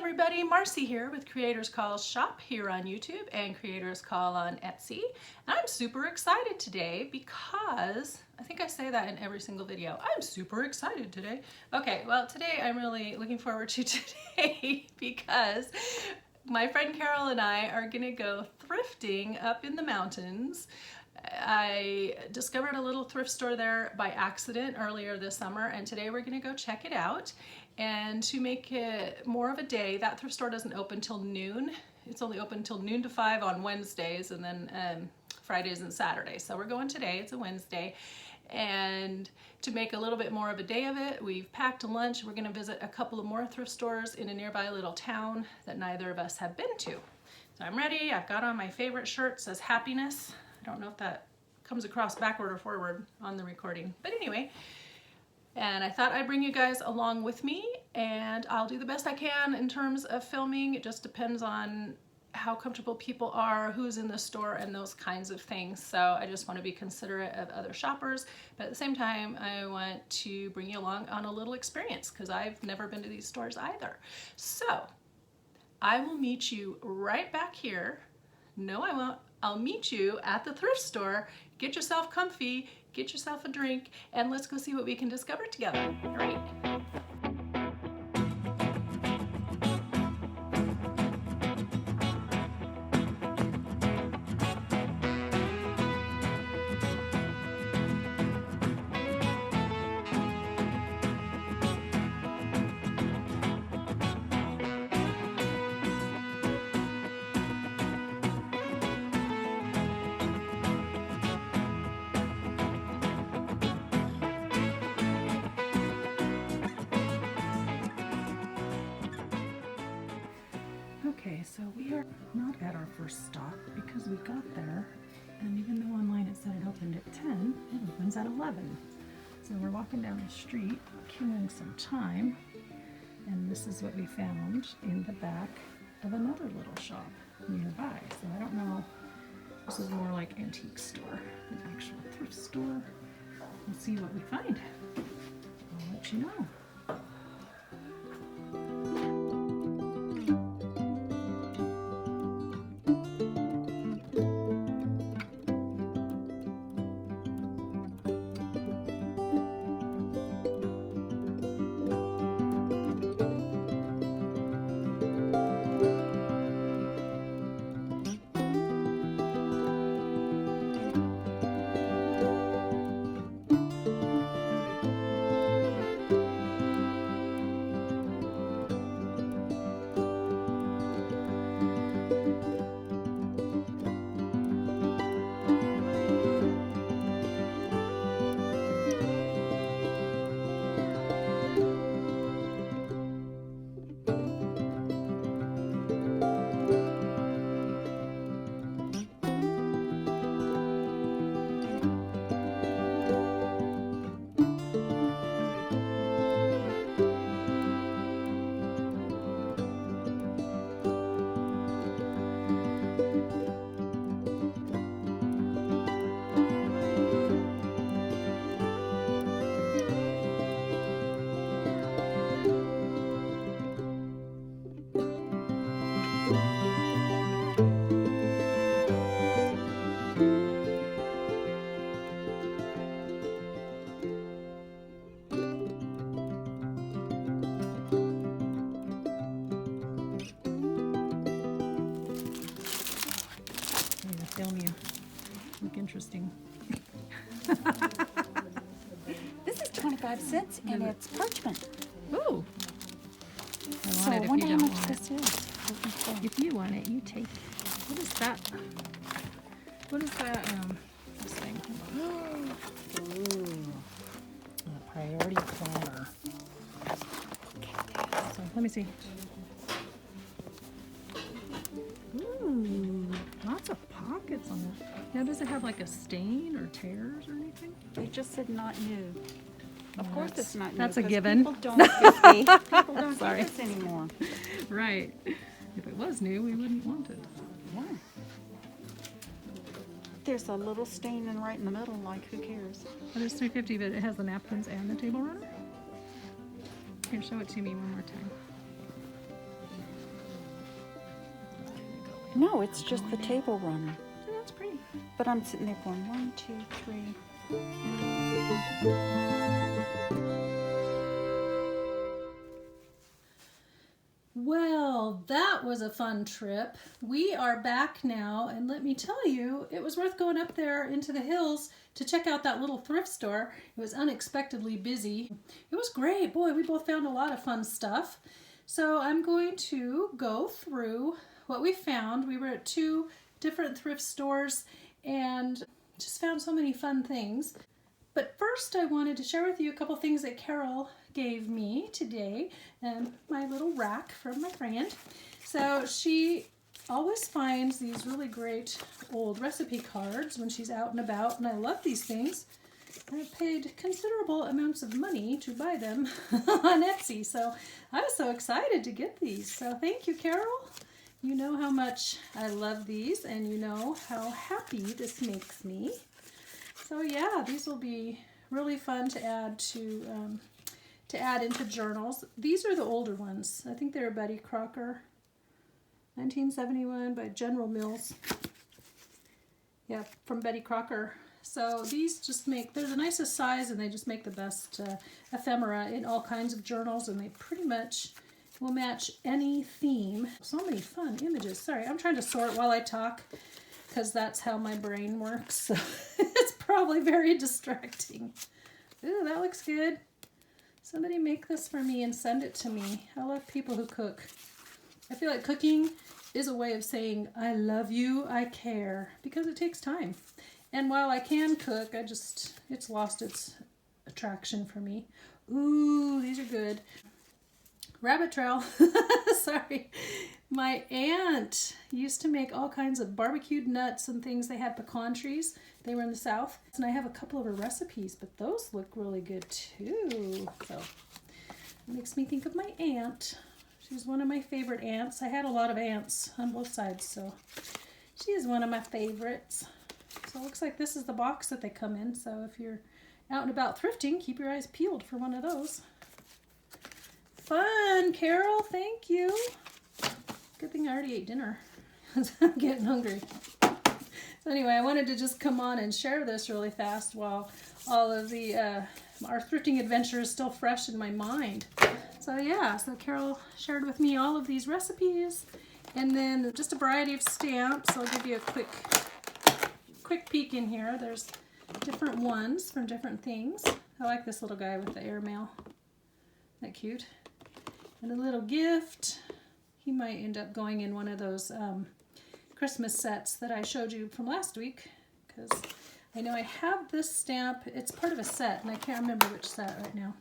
everybody, Marcy here with Creators Call Shop here on YouTube and Creators Call on Etsy. And I'm super excited today because, I think I say that in every single video, I'm super excited today. Okay, well today I'm really looking forward to today because my friend Carol and I are gonna go thrifting up in the mountains. I discovered a little thrift store there by accident earlier this summer, and today we're going to go check it out. And to make it more of a day, that thrift store doesn't open till noon. It's only open till noon to 5 on Wednesdays, and then Fridays and Saturdays. So we're going today, it's a Wednesday. And to make a little bit more of a day of it, we've packed a lunch. We're going to visit a couple of more thrift stores in a nearby little town that neither of us have been to. So I'm ready. I've got on my favorite shirt, it says happiness. I don't know if that comes across backward or forward on the recording, but anyway, and I thought I'd bring you guys along with me, and I'll do the best I can in terms of filming. It just depends on how comfortable people are, who's in the store, and those kinds of things. So I just want to be considerate of other shoppers, but at the same time I want to bring you along on a little experience because I've never been to these stores either. So I will meet you right back here. No, I won't. I'll meet you at the thrift store. Get yourself comfy, get yourself a drink, and let's go see what we can discover together. All right. Okay, so we are not at our first stop because we got there, and even though online it said it opened at 10, it opens at 11. So we're walking down the street, killing some time, and this is what we found in the back of another little shop nearby. So I don't know, this is more like antique store, an actual thrift store. We'll see what we find. I'll let you know. Film you. Look interesting. This is 25 cents and it's parchment. Ooh. So I wonder how much this is. If you want it, you take it. What is that? What is that? This thing. Ooh. A priority planner. So let me see. Ooh, lots of pockets on it. Now, does it have like a stain or tears or anything? They just said not new. Of course it's not new. That's a 'cause given. People don't give me. People don't Sorry. do this anymore. Right. If it was new, we wouldn't want it. Yeah. There's a little stain right in the middle, like who cares? But it's $3.50, but it has the napkins and the table runner. Here, show it to me one more time. No, it's just the table runner. Oh, that's pretty. But I'm sitting there going 1, 2, 3. Well, that was a fun trip. We are back now, and let me tell you, it was worth going up there into the hills to check out that little thrift store. It was unexpectedly busy. It was great. Boy, we both found a lot of fun stuff. So I'm going to go through what we found. We were at 2 different thrift stores and just found so many fun things. But first I wanted to share with you a couple things that Carol gave me today, and my little rack from my friend. So she always finds these really great old recipe cards when she's out and about, and I love these things. I paid considerable amounts of money to buy them on Etsy, so I was so excited to get these. So thank you, Carol. You know how much I love these, and you know how happy this makes me. So yeah, these will be really fun to add into journals. These are the older ones. I think they're Betty Crocker, 1971 by General Mills. Yeah, from Betty Crocker. So these just make, they're the nicest size, and they just make the best ephemera in all kinds of journals, and they pretty much will match any theme. So many fun images. Sorry, I'm trying to sort while I talk, because that's how my brain works. So it's probably very distracting. Ooh, that looks good. Somebody make this for me and send it to me. I love people who cook. I feel like cooking is a way of saying, I love you, I care, because it takes time. And while I can cook, it's lost its attraction for me. Ooh, these are good. Rabbit trail. Sorry. My aunt used to make all kinds of barbecued nuts and things. They had pecan trees. They were in the South. And I have a couple of her recipes, but those look really good too. So it makes me think of my aunt. She's one of my favorite aunts. I had a lot of aunts on both sides, so she is one of my favorites. So it looks like this is the box that they come in. So if you're out and about thrifting, keep your eyes peeled for one of those. Fun, Carol, thank you. Good thing I already ate dinner. I'm getting hungry. So anyway, I wanted to just come on and share this really fast while all of the our thrifting adventure is still fresh in my mind. So yeah, so Carol shared with me all of these recipes, and then just a variety of stamps. I'll give you a quick peek in here. There's different ones from different things. I like this little guy with the airmail. Isn't that cute? And a little gift. He might end up going in one of those Christmas sets that I showed you from last week, because I know I have this stamp. It's part of a set, and I can't remember which set right now.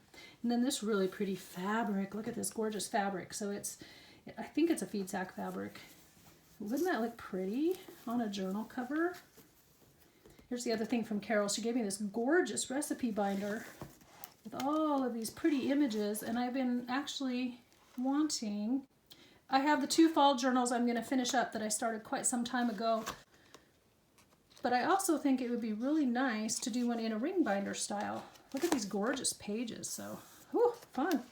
And then this really pretty fabric. Look at this gorgeous fabric. So I think it's a feed sack fabric. Wouldn't that look pretty on a journal cover? Here's the other thing from Carol. She gave me this gorgeous recipe binder with all of these pretty images, and I've been actually wanting. I have the 2 fall journals I'm going to finish up that I started quite some time ago, but I also think it would be really nice to do one in a ring binder style. Look at these gorgeous pages. So, whew, fun.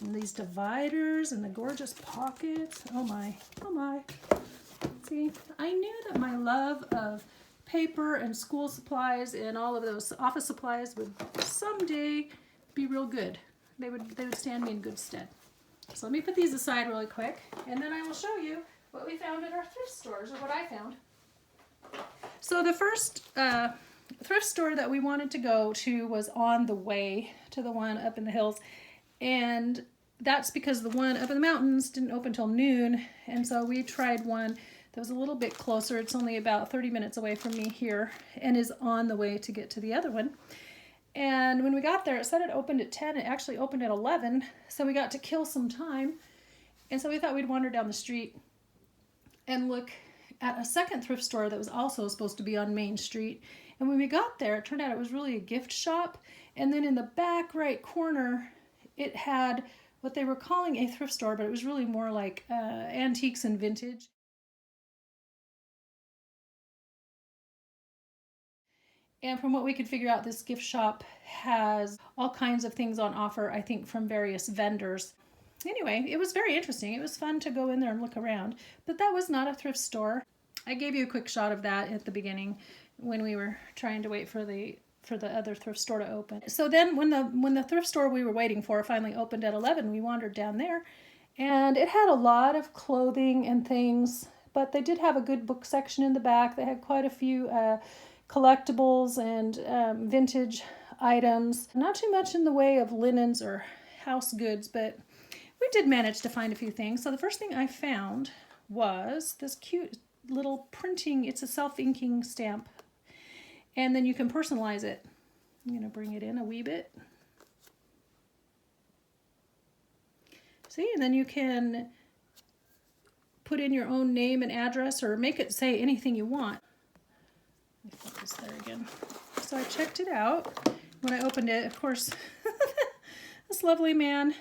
And these dividers and the gorgeous pockets. Oh my, oh my. See, I knew that my love of paper and school supplies and all of those office supplies would someday be real good. They would stand me in good stead. So let me put these aside really quick, and then I will show you what we found at our thrift stores, or what I found. So the first thrift store that we wanted to go to was on the way to the one up in the hills, and that's because the one up in the mountains didn't open till noon, and so we tried one that was a little bit closer. It's only about 30 minutes away from me here, and is on the way to get to the other one. And when we got there, it said it opened at 10. It actually opened at 11, so we got to kill some time. And so we thought we'd wander down the street and look at a second thrift store that was also supposed to be on Main Street. And when we got there, it turned out it was really a gift shop. And then in the back right corner, it had what they were calling a thrift store, but it was really more like antiques and vintage. And from what we could figure out, this gift shop has all kinds of things on offer, I think, from various vendors. Anyway, it was very interesting. It was fun to go in there and look around. But that was not a thrift store. I gave you a quick shot of that at the beginning when we were trying to wait for the other thrift store to open. So then when the thrift store we were waiting for finally opened at 11, we wandered down there, and it had a lot of clothing and things, but they did have a good book section in the back. They had quite a few collectibles and vintage items. Not too much in the way of linens or house goods, but we did manage to find a few things. So the first thing I found was this cute little printing. It's a self-inking stamp. And then you can personalize it. I'm going to bring it in a wee bit. See, and then you can put in your own name and address or make it say anything you want. Let me focus there again. So I checked it out. When I opened it, of course, this lovely man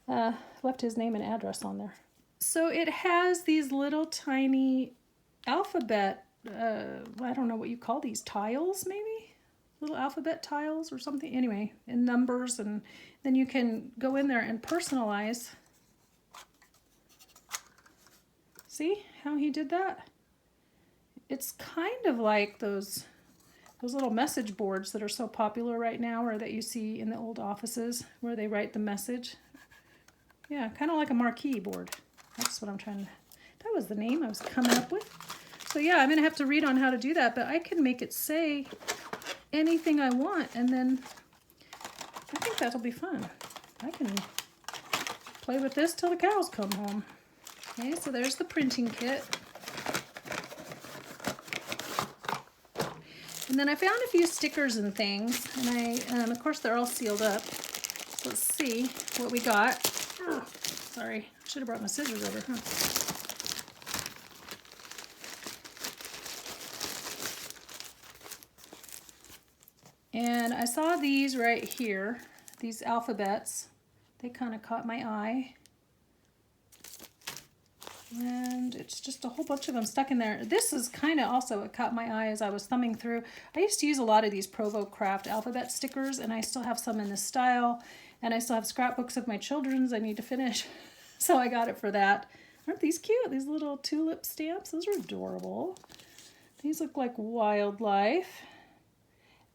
left his name and address on there. So it has these little tiny alphabet, I don't know what you call these, tiles maybe? Little alphabet tiles or something. Anyway, and numbers, and then you can go in there and personalize. See how he did that? It's kind of like those little message boards that are so popular right now, or that you see in the old offices where they write the message. Yeah, kind of like a marquee board. That's what I'm trying to, that was the name I was coming up with. So yeah, I'm going to have to read on how to do that, but I can make it say anything I want, and then I think that'll be fun. I can play with this till the cows come home. Okay, so there's the printing kit. And then I found a few stickers and things, and of course they're all sealed up. So let's see what we got. Oh, sorry, I should have brought my scissors over, huh? And I saw these right here, these alphabets. They kind of caught my eye. And it's just a whole bunch of them stuck in there. This is kind of also what caught my eye as I was thumbing through. I used to use a lot of these Provo Craft alphabet stickers, and I still have some in this style. And I still have scrapbooks of my children's I need to finish. So I got it for that. Aren't these cute? These little tulip stamps. Those are adorable. These look like wildlife.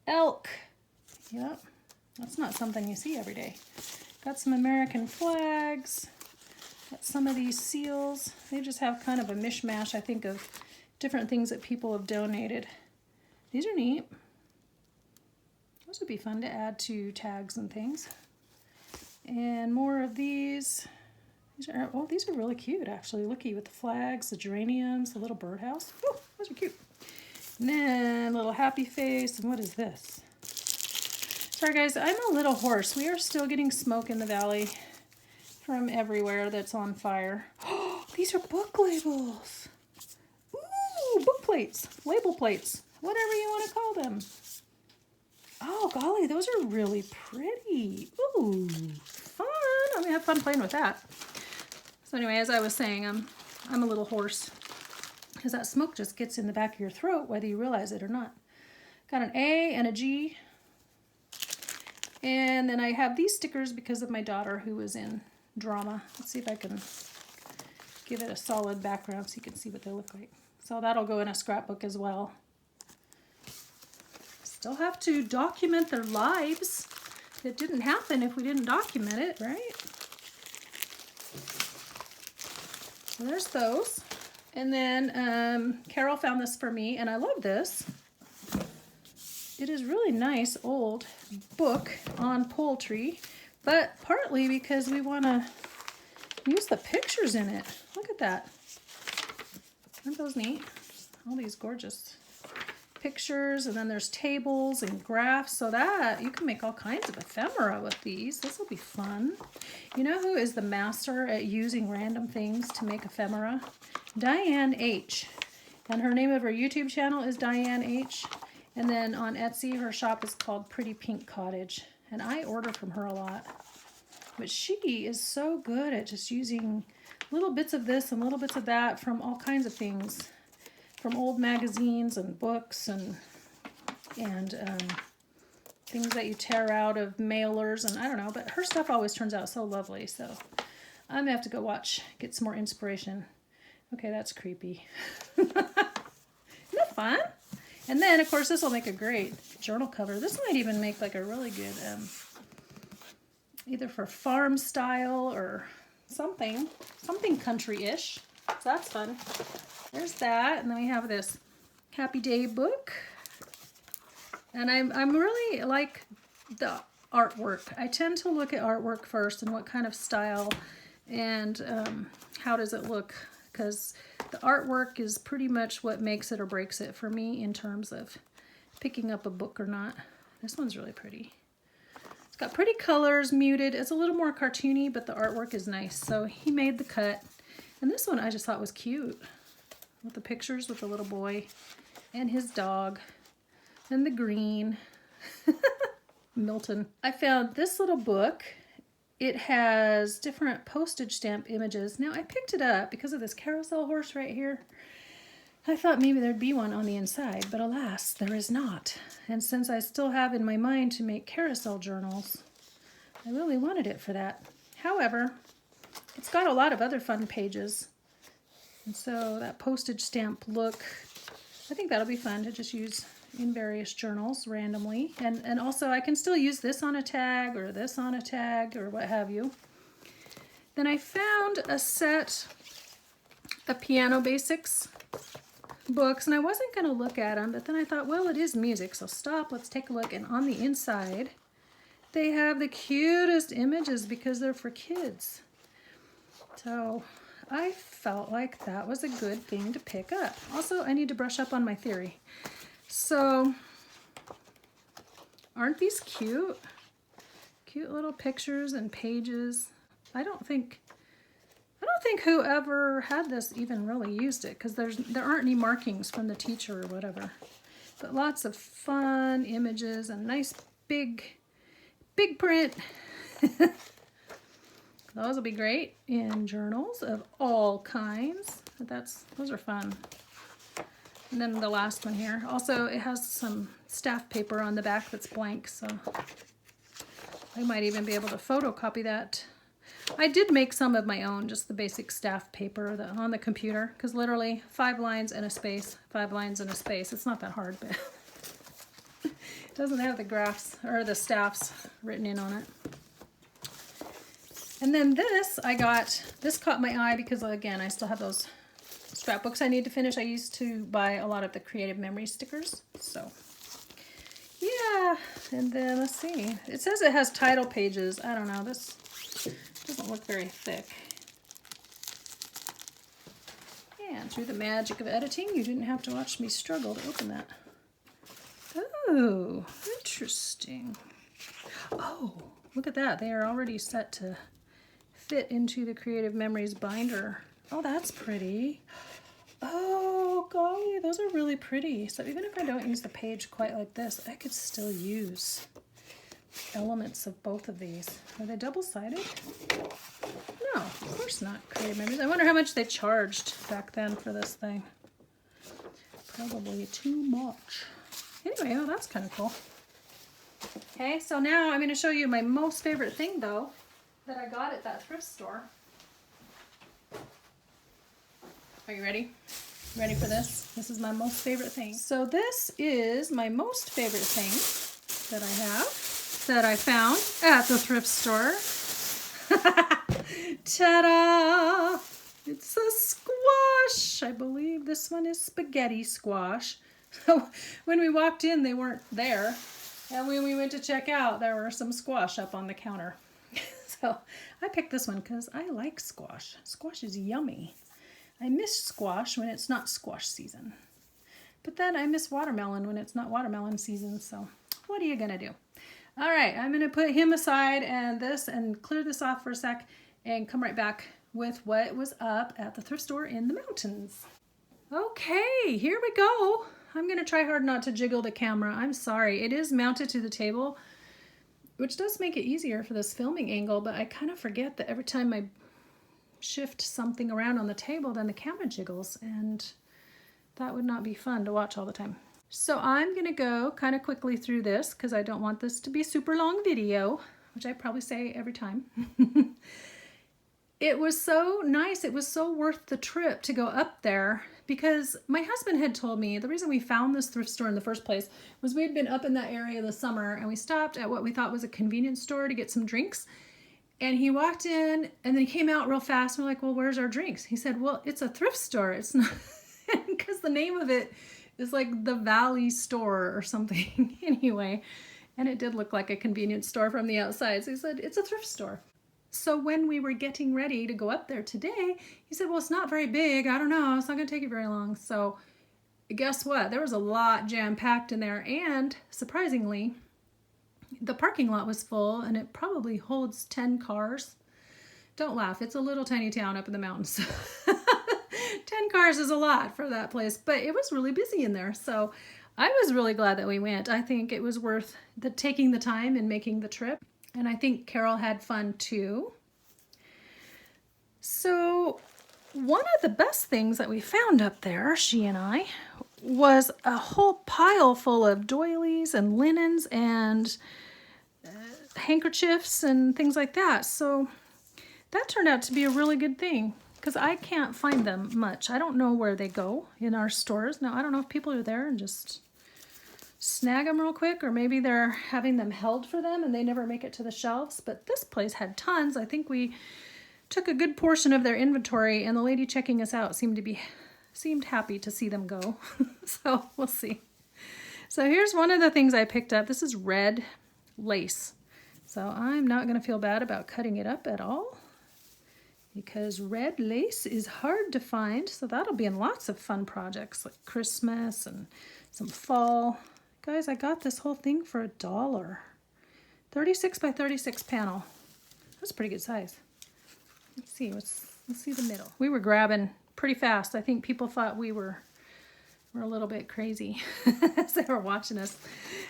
Elk. Yep. That's not something you see every day. Got some American flags. Got some of these seals. They just have kind of a mishmash, I think, of different things that people have donated. These are neat. Those would be fun to add to tags and things. And more of these. These are really cute, actually. Looky, with the flags, the geraniums, the little birdhouse. Oh, those are cute. And then a little happy face. And what is this? Sorry, guys, I'm a little hoarse. We are still getting smoke in the valley from everywhere that's on fire. Oh, these are book labels. Ooh, book plates, label plates, whatever you want to call them. Oh, golly, those are really pretty. Ooh, fun. I'm gonna have fun playing with that. So anyway, as I was saying, I'm a little hoarse because that smoke just gets in the back of your throat, whether you realize it or not. Got an A and a G. And then I have these stickers because of my daughter who was in drama. Let's see if I can give it a solid background so you can see what they look like. So that'll go in a scrapbook as well. Still have to document their lives. It didn't happen if we didn't document it, right? So there's those. And then Carol found this for me, and I love this. It is really nice old book on poultry, but partly because we want to use the pictures in it. Look at that. Aren't those neat? All these gorgeous pictures, and then there's tables and graphs, so that you can make all kinds of ephemera with these. This will be fun. You know who is the master at using random things to make ephemera? Diane H. And her name of her YouTube channel is Diane H. And then on Etsy, her shop is called Pretty Pink Cottage. And I order from her a lot. But she is so good at just using little bits of this and little bits of that from all kinds of things. From old magazines and books and things that you tear out of mailers and I don't know. But her stuff always turns out so lovely. So I'm gonna have to go get some more inspiration. Okay, that's creepy. Isn't that fun? And then, of course, this will make a great journal cover. This might even make like a really good, either for farm style or something country-ish. So that's fun. There's that, and then we have this Happy Day book. And I'm really like the artwork. I tend to look at artwork first and what kind of style and how does it look, because the artwork is pretty much what makes it or breaks it for me in terms of picking up a book or not. This one's really pretty. It's got pretty colors, muted. It's a little more cartoony, but the artwork is nice. So he made the cut. And this one I just thought was cute, with the pictures with the little boy and his dog and the green. Milton. I found this little book. It has different postage stamp images. Now I picked it up because of this carousel horse right here. I thought maybe there'd be one on the inside, but alas, there is not. And since I still have in my mind to make carousel journals, I really wanted it for that. However, it's got a lot of other fun pages. And so that postage stamp look, I think that'll be fun to just use in various journals randomly. And also I can still use this on a tag or this on a tag or what have you. Then I found a set of Piano Basics books, and I wasn't going to look at them, but then I thought, well, it is music, so stop, let's take a look. And on the inside, they have the cutest images because they're for kids. So I felt like that was a good thing to pick up. Also, I need to brush up on my theory. So, aren't these cute? Cute little pictures and pages. I don't think whoever had this even really used it, because there aren't any markings from the teacher or whatever. But lots of fun images and nice big print. Those will be great in journals of all kinds. Those are fun. And then the last one here. Also, it has some staff paper on the back that's blank, so I might even be able to photocopy that. I did make some of my own, just the basic staff paper on the computer, because literally 5 lines and a space, 5 lines and a space. It's not that hard, but it doesn't have the graphs or the staffs written in on it. And then this caught my eye because, again, I still have those scrapbooks I need to finish. I used to buy a lot of the Creative Memory stickers, so yeah. And then let's see, it says it has title pages. I don't know, this doesn't look very thick. And through the magic of editing, you didn't have to watch me struggle to open that. Oh, interesting. Oh, look at that, they are already set to fit into the Creative Memories binder. Oh, that's pretty. Oh, golly, those are really pretty. So even if I don't use the page quite like this, I could still use elements of both of these. Are they double-sided? No, of course not. Creative Memories. I wonder how much they charged back then for this thing. Probably too much. Anyway, oh, that's kind of cool. Okay, so now I'm going to show you my most favorite thing, though, that I got at that thrift store. Are you ready? Ready for this? This is my most favorite thing. So this is my most favorite thing that I have, that I found at the thrift store. Ta-da! It's a squash. I believe this one is spaghetti squash. So when we walked in, they weren't there. And when we went to check out, there were some squash up on the counter. So I picked this one because I like squash. Squash is yummy. I miss squash when it's not squash season. But then I miss watermelon when it's not watermelon season. So what are you going to do? All right, I'm going to put him aside and clear this off for a sec and come right back with what was up at the thrift store in the mountains. Okay, here we go. I'm going to try hard not to jiggle the camera. I'm sorry. It is mounted to the table, which does make it easier for this filming angle, but I kind of forget that every time I shift something around on the table, then the camera jiggles, and that would not be fun to watch all the time. So I'm going to go kind of quickly through this because I don't want this to be a super long video, which I probably say every time. it was so nice. It was so worth the trip to go up there because my husband had told me the reason we found this thrift store in the first place was we had been up in that area this summer and we stopped at what we thought was a convenience store to get some drinks. And he walked in and then he came out real fast. And we're like, well, where's our drinks? He said, well, it's a thrift store. It's not, because the name of it is like the Valley Store or something anyway. And it did look like a convenience store from the outside. So he said, it's a thrift store. So when we were getting ready to go up there today, he said, well, it's not very big. I don't know. It's not going to take you very long. So guess what? There was a lot jam-packed in there. And surprisingly, the parking lot was full and it probably holds 10 cars. Don't laugh. It's a little tiny town up in the mountains. 10 cars is a lot for that place, but it was really busy in there. So I was really glad that we went. I think it was worth taking the time and making the trip. And I think Carol had fun too. So one of the best things that we found up there, she and I, was a whole pile full of doilies and linens and handkerchiefs and things like that. So that turned out to be a really good thing because I can't find them much. I don't know where they go in our stores. Now, I don't know if people are there and just snag them real quick, or maybe they're having them held for them and they never make it to the shelves. But this place had tons. I think we took a good portion of their inventory, and the lady checking us out seemed happy to see them go. So we'll see. So here's one of the things I picked up. This is red lace. So I'm not going to feel bad about cutting it up at all because red lace is hard to find. So that'll be in lots of fun projects like Christmas and some fall. Guys, I got this whole thing for $1. 36 by 36 panel. That's a pretty good size. Let's see. Let's see the middle. We were grabbing pretty fast. I think people thought we were a little bit crazy as they were watching us.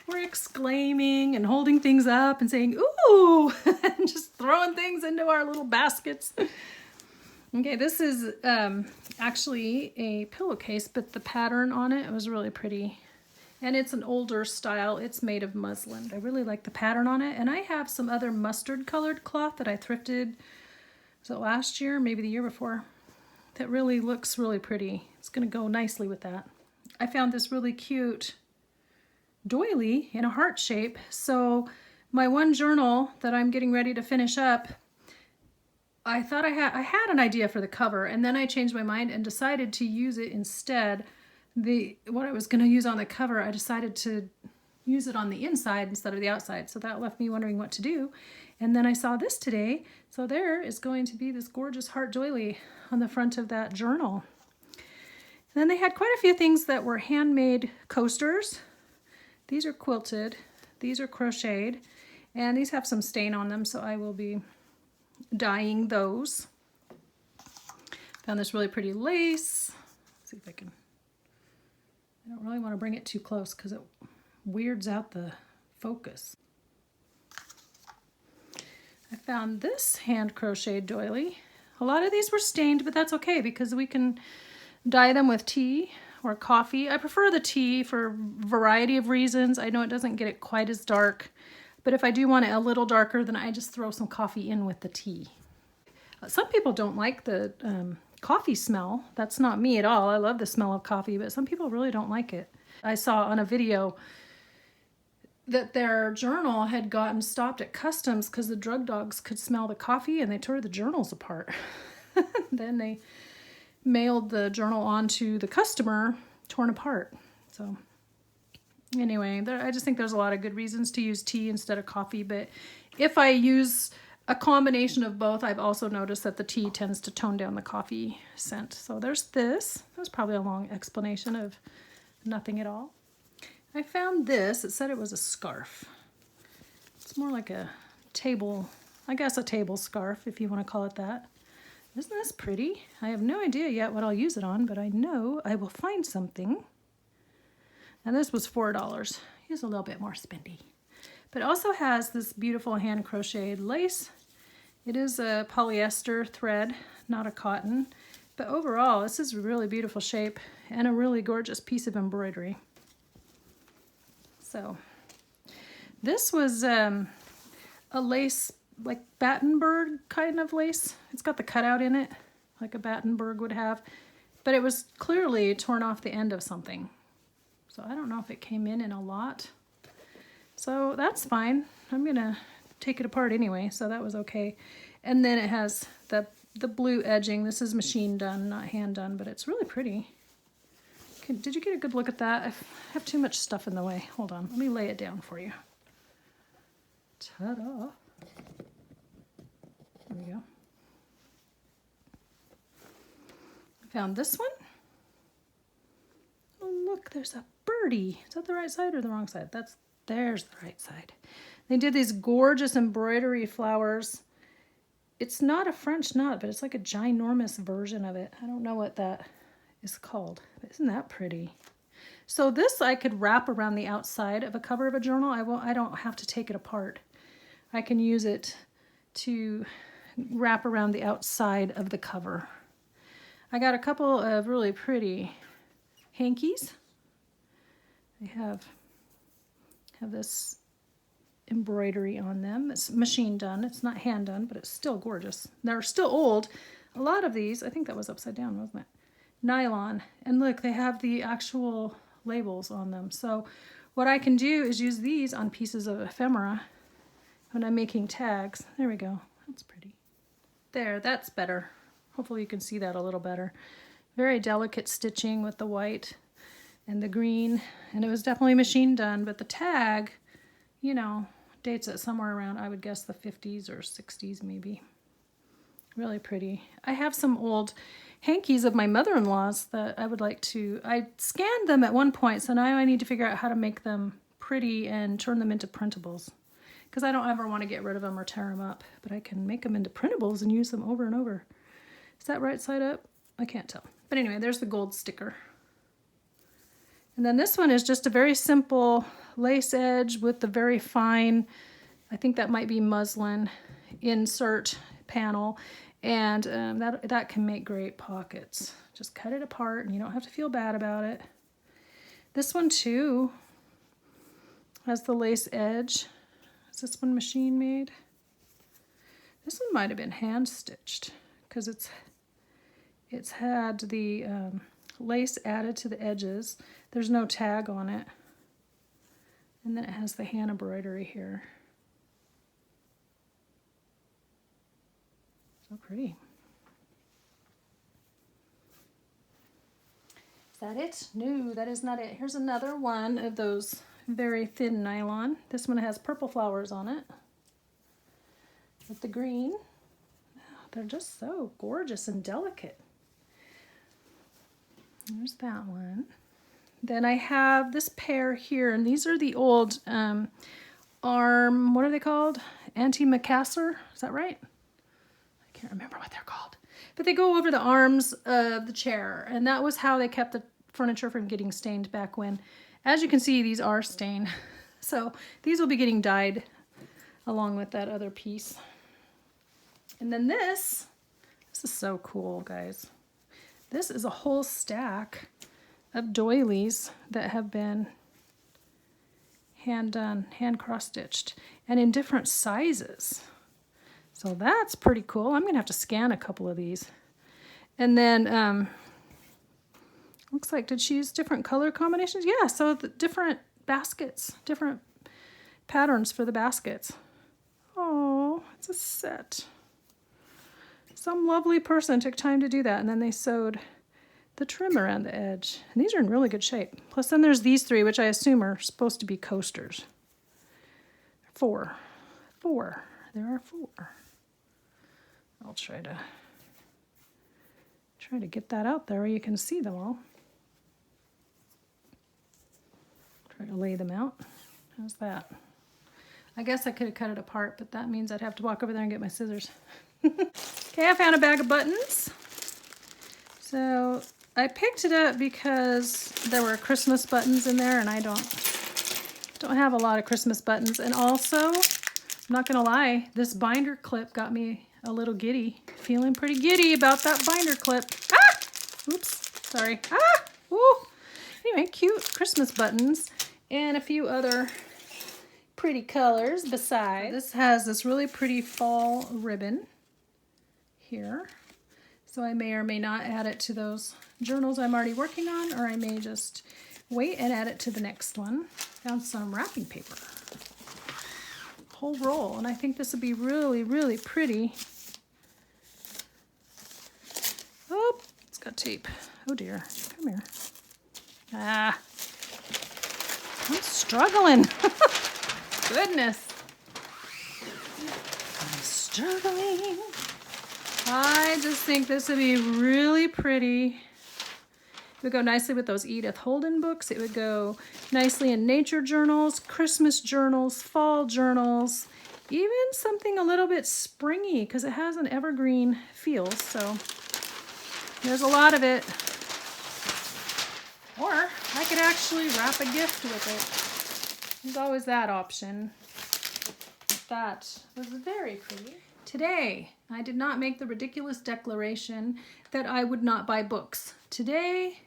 We're exclaiming and holding things up and saying, ooh, and just throwing things into our little baskets. Okay, this is actually a pillowcase, but the pattern on it was really pretty. And it's an older style. It's made of muslin. I really like the pattern on it. And I have some other mustard colored cloth that I thrifted, was it last year, maybe the year before, that really looks really pretty. It's going to go nicely with that. I found this really cute doily in a heart shape. So my one journal that I'm getting ready to finish up, I thought I had an idea for the cover, and then I changed my mind and decided to use it instead. What I was going to use on the cover, I decided to use it on the inside instead of the outside. So that left me wondering what to do. And then I saw this today. So there is going to be this gorgeous heart doily on the front of that journal. And then they had quite a few things that were handmade coasters. These are quilted. These are crocheted. And these have some stain on them, so I will be dyeing those. Found this really pretty lace. Let's see if I can... I don't really want to bring it too close because it weirds out the focus. I found this hand crocheted doily. A lot of these were stained, but that's okay because we can dye them with tea or coffee. I prefer the tea for a variety of reasons. I know it doesn't get it quite as dark, but if I do want it a little darker, then I just throw some coffee in with the tea. Some people don't like the coffee smell. That's not me at all. I love the smell of coffee, but some people really don't like it. I saw on a video that their journal had gotten stopped at customs because the drug dogs could smell the coffee and they tore the journals apart. Then they mailed the journal on to the customer torn apart. So anyway, I just think there's a lot of good reasons to use tea instead of coffee, but if I use a combination of both, I've also noticed that the tea tends to tone down the coffee scent. So there's this. That was probably a long explanation of nothing at all. I found this. It said it was a scarf. It's more like a table, I guess a table scarf, if you want to call it that. Isn't this pretty? I have no idea yet what I'll use it on, but I know I will find something. And this was $4. Here's a little bit more spendy. But it also has this beautiful hand crocheted lace. It is a polyester thread, not a cotton. But overall, this is a really beautiful shape and a really gorgeous piece of embroidery. So this was a lace like Battenberg kind of lace. It's got the cutout in it, like a Battenberg would have. But it was clearly torn off the end of something. So I don't know if it came in a lot. So that's fine. I'm gonna take it apart anyway, so that was okay. And then it has the blue edging. This is machine done, not hand done, but it's really pretty. Okay, did you get a good look at that? I have too much stuff in the way. Hold on, let me lay it down for you. Ta-da. There we go. I found this one. Oh look, there's a birdie. Is that the right side or the wrong side? There's the right side. They did these gorgeous embroidery flowers. It's not a French knot, but it's like a ginormous version of it. I don't know what that is called, but isn't that pretty? So this I could wrap around the outside of a cover of a journal. I don't have to take it apart. I can use it to wrap around the outside of the cover. I got a couple of really pretty hankies. They have this embroidery on them. It's machine done. It's not hand done, but it's still gorgeous. They're still old. A lot of these, I think that was upside down, wasn't it? Nylon. And look, they have the actual labels on them. So what I can do is use these on pieces of ephemera when I'm making tags. There we go. That's pretty. There, that's better. Hopefully you can see that a little better. Very delicate stitching with the white and the green, and it was definitely machine done, but the tag, you know, dates it somewhere around, I would guess, the 50s or 60s maybe. Really pretty. I have some old hankies of my mother-in-law's that I would like to, I scanned them at one point, so now I need to figure out how to make them pretty and turn them into printables, because I don't ever want to get rid of them or tear them up, but I can make them into printables and use them over and over. Is that right side up? I can't tell. But anyway, there's the gold sticker. And then this one is just a very simple lace edge with the very fine, I think that might be muslin, insert panel. And that can make great pockets. Just cut it apart and you don't have to feel bad about it. This one too has the lace edge. Is this one machine made? This one might have been hand stitched because it's had the lace added to the edges. There's no tag on it. And then it has the hand embroidery here. So pretty. Is that it? No, that is not it. Here's another one of those very thin nylon. This one has purple flowers on it with the green. They're just so gorgeous and delicate. There's that one. Then I have this pair here, and these are the old arm, what are they called? Antimacassar, is that right? I can't remember what they're called. But they go over the arms of the chair, and that was how they kept the furniture from getting stained back when. As you can see, these are stained. So these will be getting dyed along with that other piece. And then this is so cool, guys. This is a whole stack of doilies that have been hand done, hand cross stitched, and in different sizes. So that's pretty cool. I'm gonna have to scan a couple of these. And then looks like, did she use different color combinations? Yeah, so the different baskets, different patterns for the baskets. Oh, it's a set. Some lovely person took time to do that, and then they sewed the trim around the edge. And these are in really good shape. Plus then there's these three, which I assume are supposed to be coasters. Four. There are four. I'll try to get that out there where you can see them all. Try to lay them out. How's that? I guess I could have cut it apart, but that means I'd have to walk over there and get my scissors. Okay, I found a bag of buttons. So I picked it up because there were Christmas buttons in there, and I don't have a lot of Christmas buttons. And also, I'm not gonna lie, this binder clip got me a little giddy. Feeling pretty giddy about that binder clip. Ah! Oops, sorry. Ah! Ooh! Anyway, cute Christmas buttons and a few other pretty colors besides. This has this really pretty fall ribbon here. So I may or may not add it to those journals I'm already working on, or I may just wait and add it to the next one. Found some wrapping paper. Whole roll, and I think this would be really, really pretty. Oh, it's got tape. Oh dear, come here. Ah, I'm struggling. Goodness. I'm struggling. I just think this would be really pretty. It would go nicely with those Edith Holden books. It would go nicely in nature journals, Christmas journals, fall journals, even something a little bit springy because it has an evergreen feel. So there's a lot of it. Or I could actually wrap a gift with it. There's always that option. That was very pretty. Today, I did not make the ridiculous declaration that I would not buy books. Today,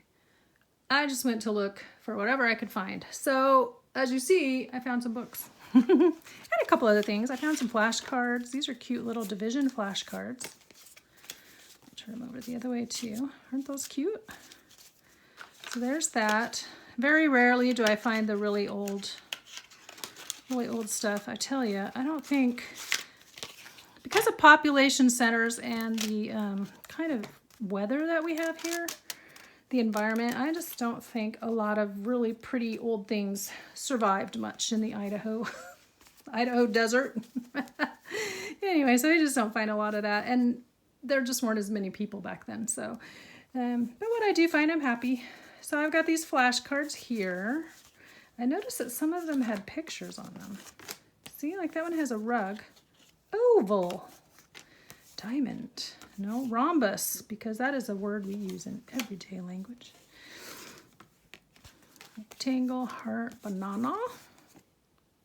I just went to look for whatever I could find. So, as you see, I found some books. And a couple other things. I found some flashcards. These are cute little division flashcards. I'll turn them over the other way too. Aren't those cute? So there's that. Very rarely do I find the really old stuff. I tell you, I don't think, because of population centers and the kind of weather that we have here, the environment, I just don't think a lot of really pretty old things survived much in the Idaho desert. Anyway, so I just don't find a lot of that, and there just weren't as many people back then. So, but what I do find, I'm happy. So I've got these flashcards here. I noticed that some of them had pictures on them. See, like that one has a rug. Oval. Diamond. No, rhombus, because that is a word we use in everyday language. Rectangle, heart, banana.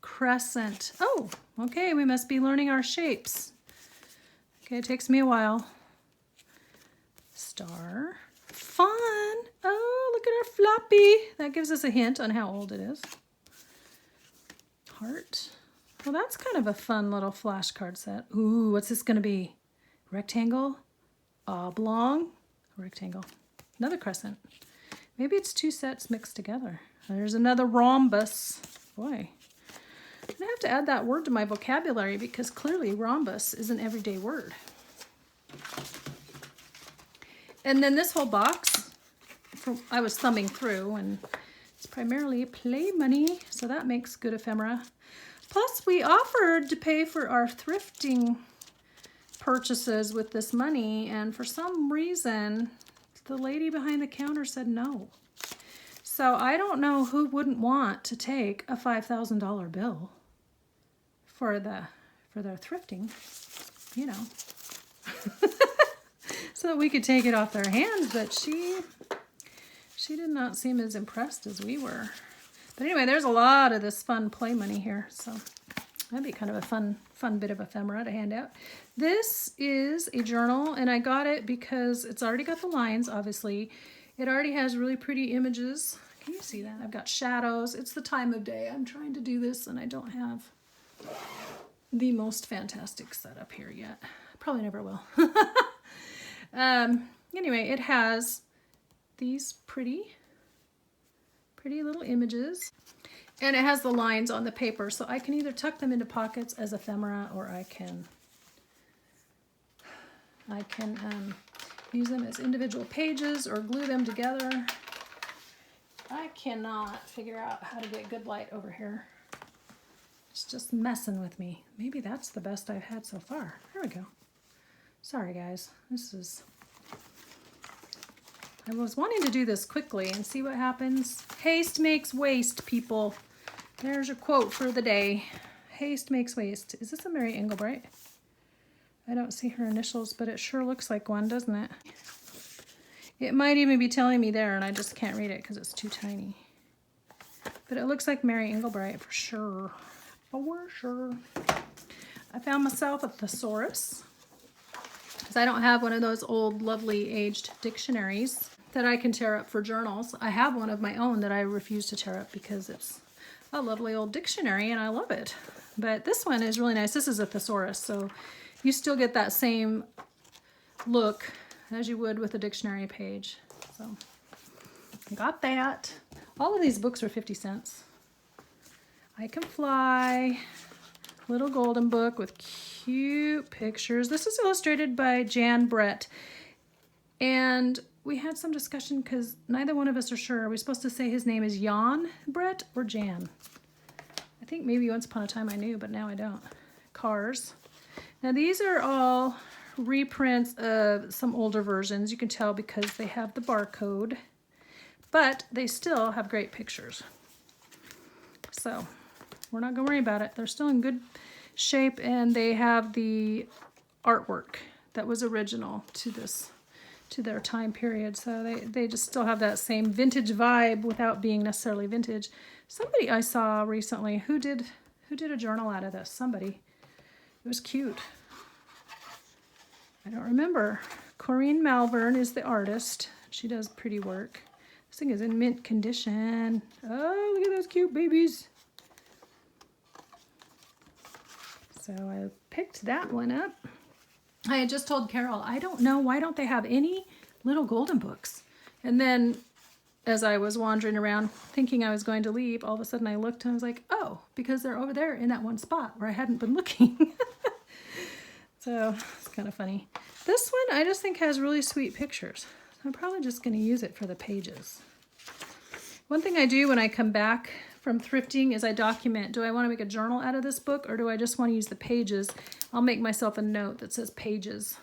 Crescent. Oh, okay, we must be learning our shapes. Okay, it takes me a while. Star. Fun. Oh, look at our floppy. That gives us a hint on how old it is. Heart. Well, that's kind of a fun little flashcard set. Ooh, what's this going to be? Rectangle, oblong, rectangle, another crescent. Maybe it's two sets mixed together. There's another rhombus. Boy, I'm going to have to add that word to my vocabulary because clearly rhombus is an everyday word. And then this whole box, I was thumbing through, and it's primarily play money, so that makes good ephemera. Plus, we offered to pay for our thrifting purchases with this money, and for some reason, the lady behind the counter said no. So I don't know who wouldn't want to take a $5,000 bill for their thrifting, you know. So that we could take it off their hands, but she did not seem as impressed as we were. But anyway, there's a lot of this fun play money here, so that'd be kind of a fun bit of ephemera to hand out. This is a journal, and I got it because it's already got the lines, obviously. It already has really pretty images. Can you see that? I've got shadows. It's the time of day. I'm trying to do this, and I don't have the most fantastic setup here yet. Probably never will. Anyway, it has these pretty little images, and it has the lines on the paper, so I can either tuck them into pockets as ephemera, or I can use them as individual pages or glue them together. I cannot figure out how to get good light over here. It's just messing with me. Maybe that's the best I've had so far. There we go. Sorry guys, I was wanting to do this quickly and see what happens. Haste makes waste, people. There's your quote for the day. Haste makes waste. Is this a Mary Englebright? I don't see her initials, but it sure looks like one, doesn't it? It might even be telling me there, and I just can't read it because it's too tiny. But it looks like Mary Englebright for sure. For sure. I found myself a thesaurus, because I don't have one of those old, lovely, aged dictionaries that I can tear up for journals. I have one of my own that I refuse to tear up because it's a lovely old dictionary, and I love it. But this one is really nice. This is a thesaurus, so you still get that same look as you would with a dictionary page. So I got that. All of these books are 50 cents. I Can Fly, little golden book with cute pictures. This is illustrated by Jan Brett. And we had some discussion because neither one of us are sure. Are we supposed to say his name is Jan Brett or Jan? I think maybe once upon a time I knew, but now I don't. Cars. Now these are all reprints of some older versions. You can tell because they have the barcode, but they still have great pictures. So we're not gonna worry about it. They're still in good shape, and they have the artwork that was original to their time period. So they just still have that same vintage vibe without being necessarily vintage. Somebody I saw recently who did a journal out of this. Somebody. It was cute. I don't remember. Corinne Malvern is the artist. She does pretty work. This thing is in mint condition. Oh, look at those cute babies. So I picked that one up. I had just told Carol, I don't know, why don't they have any little golden books? And then as I was wandering around thinking I was going to leave, all of a sudden I looked and I was like, oh, because they're over there in that one spot where I hadn't been looking. So it's kind of funny. This one I just think has really sweet pictures. I'm probably just going to use it for the pages. One thing I do when I come back from thrifting is I document, do I want to make a journal out of this book or do I just want to use the pages? I'll make myself a note that says pages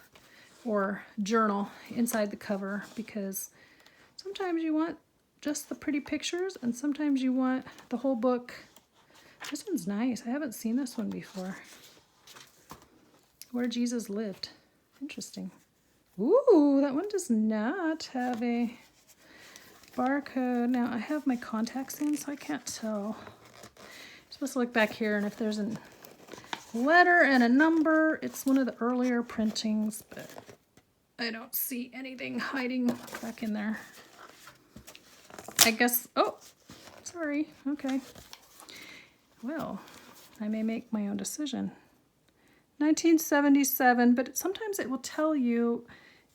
or journal inside the cover, because sometimes you want just the pretty pictures and sometimes you want the whole book. This one's nice. I haven't seen this one before. Where Jesus Lived. Interesting. Ooh, that one does not have a barcode. Now I have my contacts in, so I can't tell. I'm supposed to look back here, and if there's a letter and a number, it's one of the earlier printings, but I don't see anything hiding back in there. I guess, oh, sorry, okay. Well, I may make my own decision. 1977, but sometimes it will tell you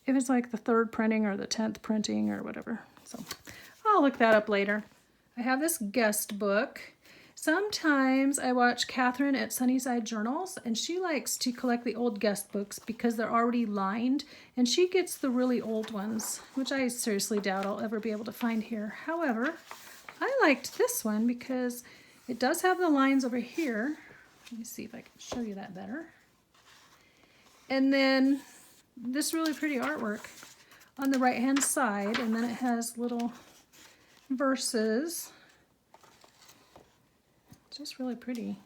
if it's like the 3rd printing or the 10th printing or whatever. So I'll look that up later. I have this guest book. Sometimes I watch Catherine at Sunnyside Journals, and she likes to collect the old guest books because they're already lined, and she gets the really old ones, which I seriously doubt I'll ever be able to find here. However, I liked this one because it does have the lines over here. Let me see if I can show you that better. And then this really pretty artwork on the right hand side, and then it has little verses. Just really pretty.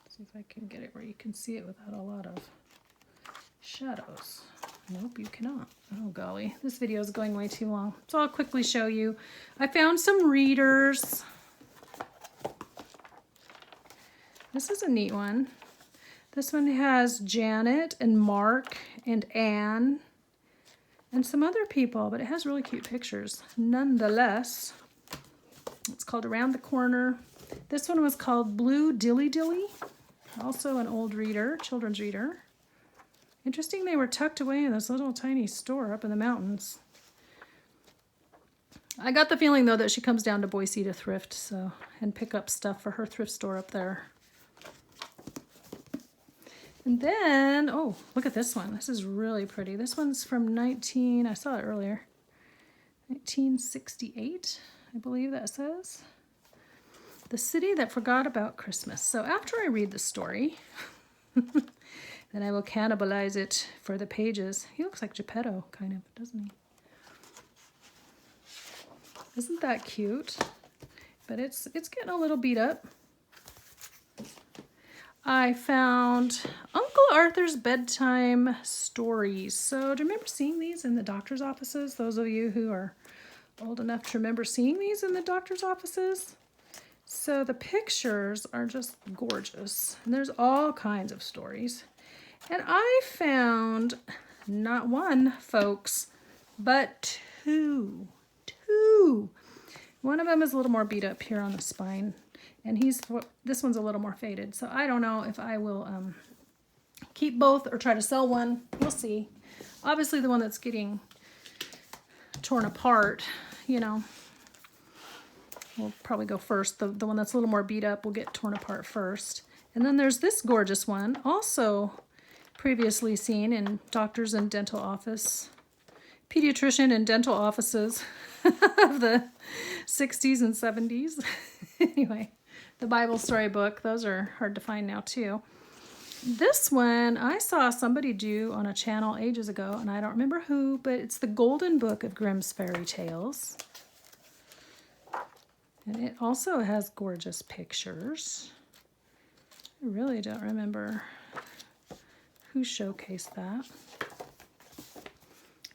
See if I can get it where you can see it without a lot of shadows. Nope, you cannot. Oh golly, this video is going way too long. So I'll quickly show you. I found some readers. This is a neat one. This one has Janet and Mark and Anne and some other people, but it has really cute pictures. Nonetheless, it's called Around the Corner. This one was called Blue Dilly Dilly, also an old reader, children's reader. Interesting, they were tucked away in this little tiny store up in the mountains. I got the feeling though that she comes down to Boise to thrift, and pick up stuff for her thrift store up there. And then, oh, look at this one. This is really pretty. This one's from I saw it earlier, 1968, I believe that says. The City That Forgot About Christmas. So after I read the story, then I will cannibalize it for the pages. He looks like Geppetto, kind of, doesn't he? Isn't that cute? But it's getting a little beat up. I found Uncle Arthur's Bedtime Stories. So do you remember seeing these in the doctor's offices? Those of you who are old enough to remember seeing these in the doctor's offices? So the pictures are just gorgeous. And there's all kinds of stories. And I found not one, folks, but two two. One of them is a little more beat up here on the spine, and this one's a little more faded. So I don't know if I will keep both or try to sell one. We'll see. Obviously the one that's getting torn apart, you know, will probably go first. The one that's a little more beat up will get torn apart first. And then there's this gorgeous one, also previously seen in doctors and dental office, pediatrician and dental offices of the 60s and 70s. Anyway, the Bible Storybook, those are hard to find now too. This one I saw somebody do on a channel ages ago, and I don't remember who, but it's the Golden Book of Grimm's Fairy Tales. And it also has gorgeous pictures. I really don't remember who showcased that.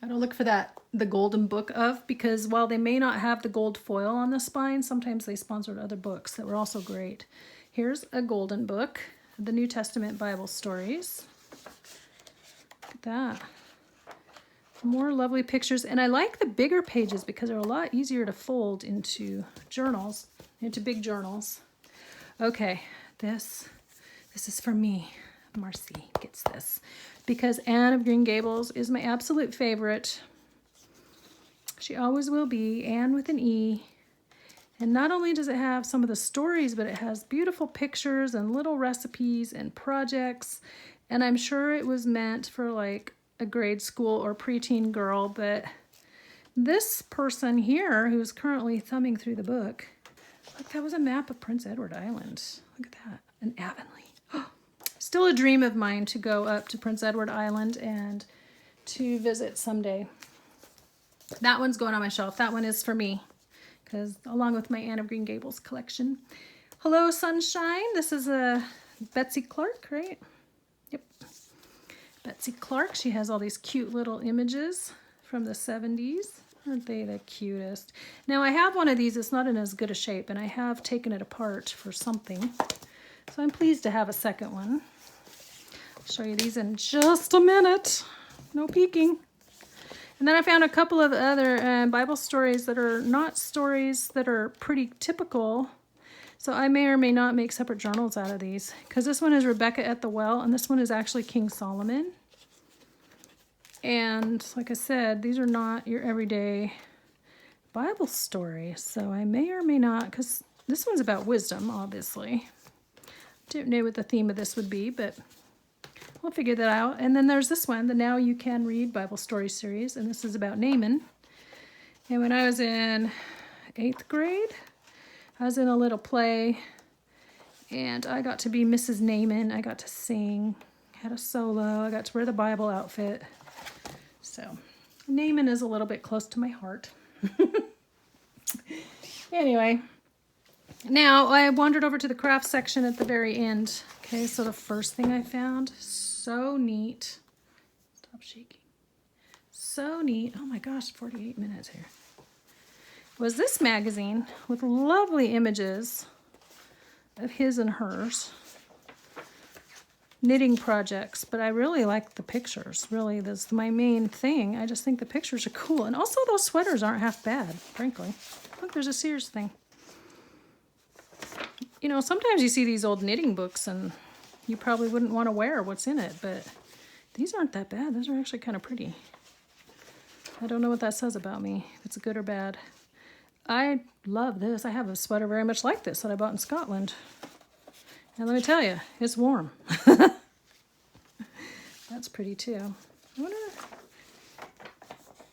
I don't look for that, the Golden Book of, because while they may not have the gold foil on the spine, sometimes they sponsored other books that were also great. Here's a Golden Book, the New Testament Bible stories. Look at that. More lovely pictures. And I like the bigger pages because they're a lot easier to fold into journals, into big journals. Okay, this is for me. Marcy gets this because Anne of Green Gables is my absolute favorite. She always will be, Anne with an E. And not only does it have some of the stories, but it has beautiful pictures and little recipes and projects. And I'm sure it was meant for like a grade school or preteen girl, but this person here who's currently thumbing through the book, look, that was a map of Prince Edward Island. Look at that, in Avonlea. Still a dream of mine to go up to Prince Edward Island and to visit someday. That one's going on my shelf. That one is for me, because along with my Anne of Green Gables collection. Hello, Sunshine. This is a Betsy Clark, right? Yep. Betsy Clark. She has all these cute little images from the 70s. Aren't they the cutest? Now, I have one of these. It's not in as good a shape, and I have taken it apart for something. So I'm pleased to have a second one. I'll show you these in just a minute. No peeking. And then I found a couple of other Bible stories that are not stories that are pretty typical. So I may or may not make separate journals out of these. Because this one is Rebecca at the Well, and this one is actually King Solomon. And like I said, these are not your everyday Bible stories. So I may or may not, because this one's about wisdom, obviously. Didn't know what the theme of this would be, but we'll figure that out. And then there's this one, the Now You Can Read Bible Story Series, and this is about Naaman. And when I was in 8th grade, I was in a little play, and I got to be Mrs. Naaman. I got to sing, had a solo, I got to wear the Bible outfit. So Naaman is a little bit close to my heart. Anyway. Now, I wandered over to the craft section at the very end. Okay, so the first thing I found, so neat. Stop shaking. So neat. Oh my gosh, 48 minutes here. Was this magazine with lovely images of his and hers. Knitting projects, but I really like the pictures. Really, that's my main thing. I just think the pictures are cool. And also those sweaters aren't half bad, frankly. Look, there's a Sears thing. You know, sometimes you see these old knitting books and you probably wouldn't want to wear what's in it, but these aren't that bad. Those are actually kind of pretty. I don't know what that says about me, if it's good or bad. I love this. I have a sweater very much like this that I bought in Scotland. And let me tell you, it's warm. That's pretty too. I'm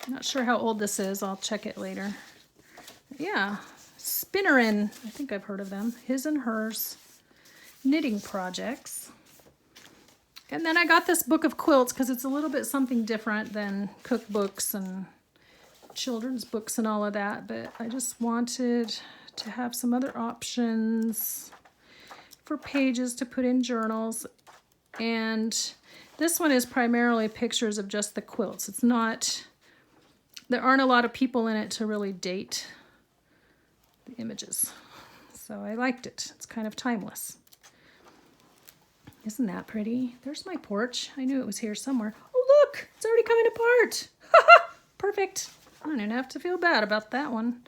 not sure how old this is. I'll check it later. Yeah. Spinnerin, I think I've heard of them. His and hers knitting projects. And then I got this book of quilts because it's a little bit something different than cookbooks and children's books and all of that. But I just wanted to have some other options for pages to put in journals. And this one is primarily pictures of just the quilts. It's not, there aren't a lot of people in it to really date the images. So I liked it. It's kind of timeless. Isn't that pretty? There's my porch. I knew it was here somewhere. Oh, look! It's already coming apart. Perfect. I don't even have to feel bad about that one.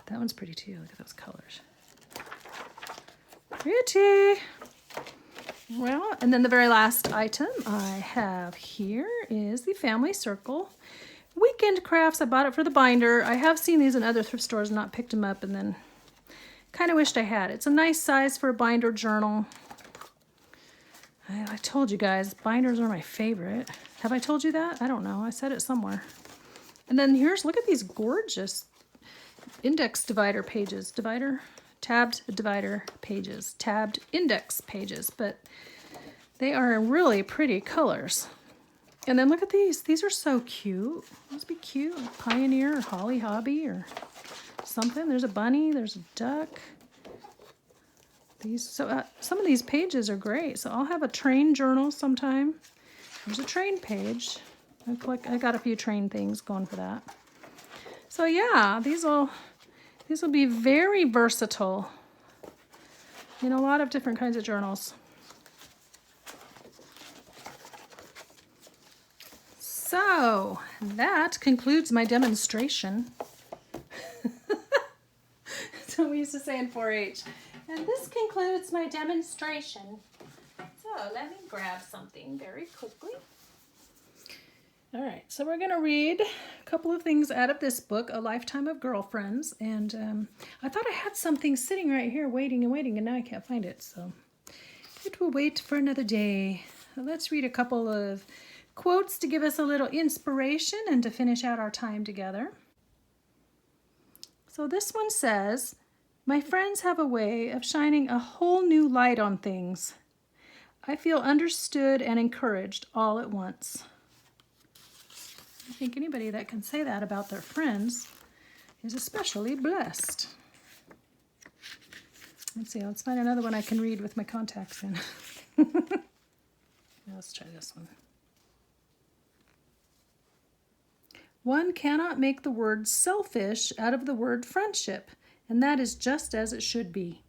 That one's pretty too. Look at those colors. Pretty. Well, and then the very last item I have here is the Family Circle Weekend Crafts. I bought it for the binder. I have seen these in other thrift stores and not picked them up, and then kind of wished I had. It's a nice size for a binder journal. I told you guys, binders are my favorite. Have I told you that? I don't know. I said it somewhere. And then look at these gorgeous index divider pages. Tabbed divider pages. Tabbed index pages. But they are really pretty colors. And then look at these. These are so cute. Must be cute. Pioneer or Holly Hobby or something. There's a bunny. There's a duck. Some of these pages are great. So I'll have a train journal sometime. There's a train page. I got a few train things going for that. So yeah, these will be very versatile in a lot of different kinds of journals. So that concludes my demonstration. That's what we used to say in 4-H. And this concludes my demonstration. So let me grab something very quickly. All right, so we're going to read a couple of things out of this book, A Lifetime of Girlfriends. And I thought I had something sitting right here waiting, and now I can't find it. So it will wait for another day. Let's read a couple of quotes to give us a little inspiration and to finish out our time together. So this one says, "My friends have a way of shining a whole new light on things. I feel understood and encouraged all at once." I think anybody that can say that about their friends is especially blessed. Let's see, let's find another one I can read with my contacts in. Let's try this one. "One cannot make the word selfish out of the word friendship, and that is just as it should be."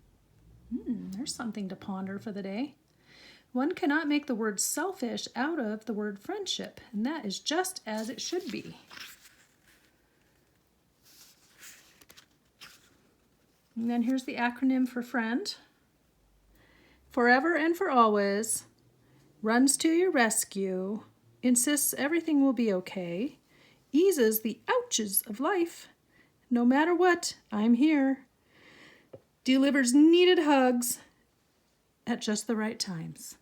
There's something to ponder for the day. One cannot make the word selfish out of the word friendship, and that is just as it should be. And then here's the acronym for friend. Forever and for always, runs to your rescue, insists everything will be okay, eases the ouches of life, no matter what, I'm here, delivers needed hugs at just the right times.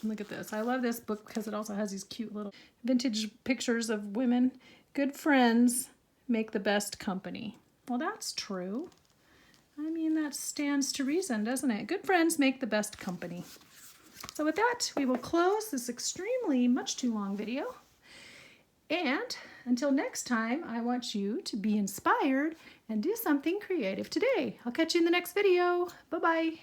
Look at this. I love this book because it also has these cute little vintage pictures of women. Good friends make the best company. Well, that's true. I mean, that stands to reason, doesn't it? Good friends make the best company. So with that, we will close this extremely much too long video. And until next time, I want you to be inspired and do something creative today. I'll catch you in the next video. Bye-bye.